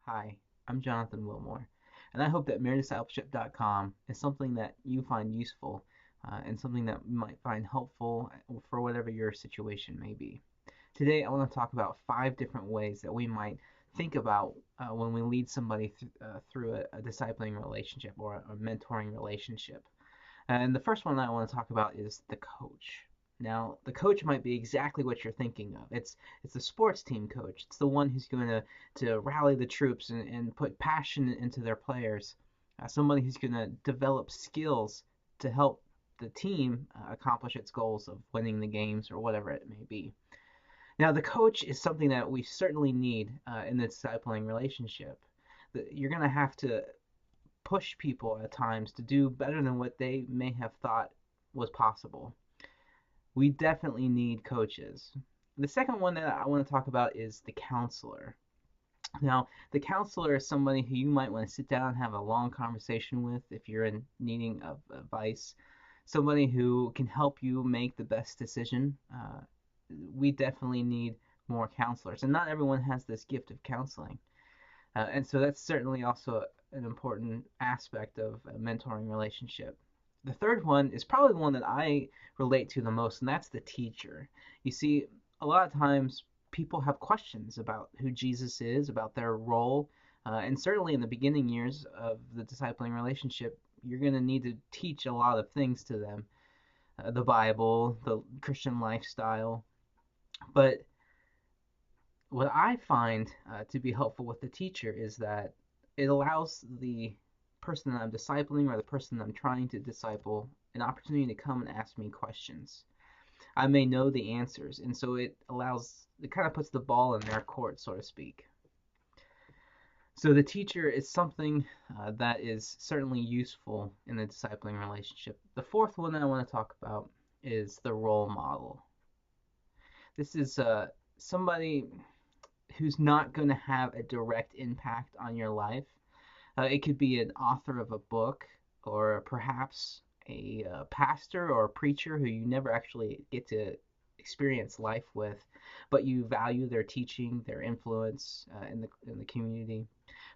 Hi, I'm Jonathan Wilmore, and I hope that DIscipleship.com is something that you find useful and something that you might find helpful for whatever your situation may be. Today, I want to talk about 5 different ways that we might think about when we lead somebody through a discipling relationship or a mentoring relationship. And the first one I want to talk about is the coach. Now, the coach might be exactly what you're thinking of. It's the sports team coach. It's the one who's going to rally the troops and put passion into their players. Somebody who's going to develop skills to help the team accomplish its goals of winning the games or whatever it may be. Now, the coach is something that we certainly need in the discipling relationship. You're going to have to push people at times to do better than what they may have thought was possible. We definitely need coaches. The second one that I want to talk about is the counselor. Now, the counselor is somebody who you might want to sit down and have a long conversation with if you're in needing of advice. Somebody who can help you make the best decision. We definitely need more counselors, and not everyone has this gift of counseling. And so that's certainly also an important aspect of a mentoring relationship. The third one is probably the one that I relate to the most, and that's the teacher. You see, a lot of times people have questions about who Jesus is, about their role, and certainly in the beginning years of the discipling relationship, you're going to need to teach a lot of things to them, the Bible, the Christian lifestyle. But what I find to be helpful with the teacher is that it allows the person that I'm discipling or the person that I'm trying to disciple an opportunity to come and ask me questions. I may know the answers, and so it kind of puts the ball in their court, so to speak. So the teacher is something that is certainly useful in the discipling relationship. The fourth one that I want to talk about is the role model. This is somebody who's not going to have a direct impact on your life. It could be an author of a book, or perhaps a pastor or a preacher who you never actually get to experience life with, but you value their teaching, their influence in the community.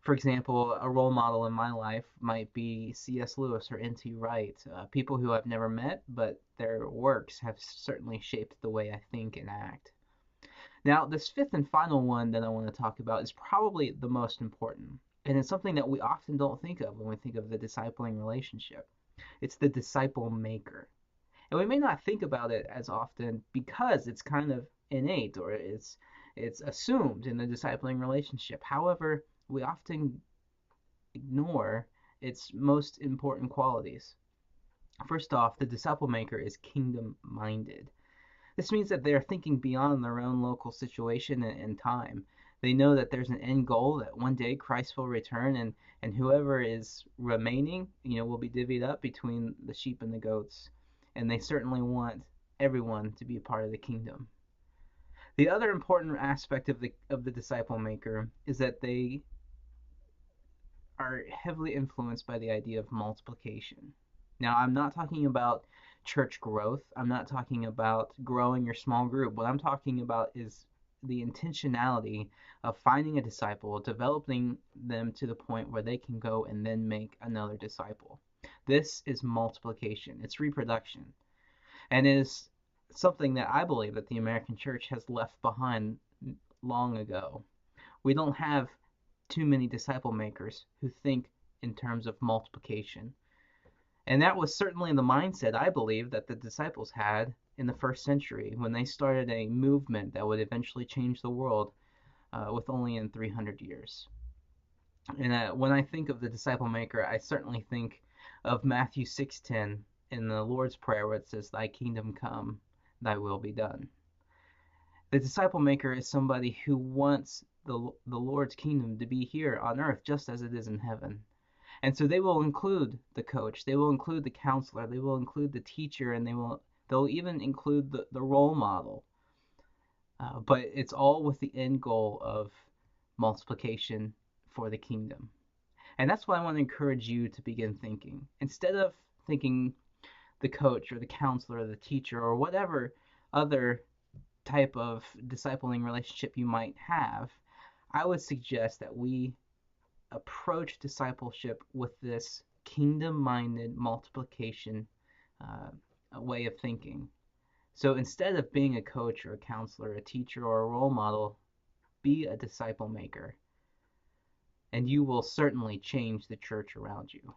For example, a role model in my life might be C.S. Lewis or N.T. Wright, people who I've never met, but their works have certainly shaped the way I think and act. Now, this fifth and final one that I want to talk about is probably the most important, and it's something that we often don't think of when we think of the discipling relationship. It's the disciple maker. And we may not think about it as often because it's kind of innate or it's assumed in the discipling relationship. However, we often ignore its most important qualities. First off, the disciple maker is kingdom minded. This means that they are thinking beyond their own local situation and time. They know that there's an end goal, that one day Christ will return, and whoever is remaining, will be divvied up between the sheep and the goats. And they certainly want everyone to be a part of the kingdom. The other important aspect of the disciple maker is that they are heavily influenced by the idea of multiplication. Now, I'm not talking about church growth. I'm not talking about growing your small group. What I'm talking about is the intentionality of finding a disciple, developing them to the point where they can go and then make another disciple. This is multiplication. It's reproduction. And it is something that I believe that the American church has left behind long ago. We don't have too many disciple makers who think in terms of multiplication. And that was certainly the mindset, I believe, that the disciples had in the first century when they started a movement that would eventually change the world with only in 300 years. And when I think of the disciple maker, I certainly think of Matthew 6:10 in the Lord's Prayer where it says, "Thy kingdom come, thy will be done." The disciple maker is somebody who wants the Lord's kingdom to be here on earth just as it is in heaven. And so they will include the coach, they will include the counselor, they will include the teacher, and they'll even include the role model. But it's all with the end goal of multiplication for the kingdom. And that's why I want to encourage you to begin thinking. Instead of thinking the coach or the counselor or the teacher or whatever other type of discipling relationship you might have, I would suggest that we approach discipleship with this kingdom-minded multiplication way of thinking. So instead of being a coach or a counselor, a teacher or a role model, be a disciple maker, and you will certainly change the church around you.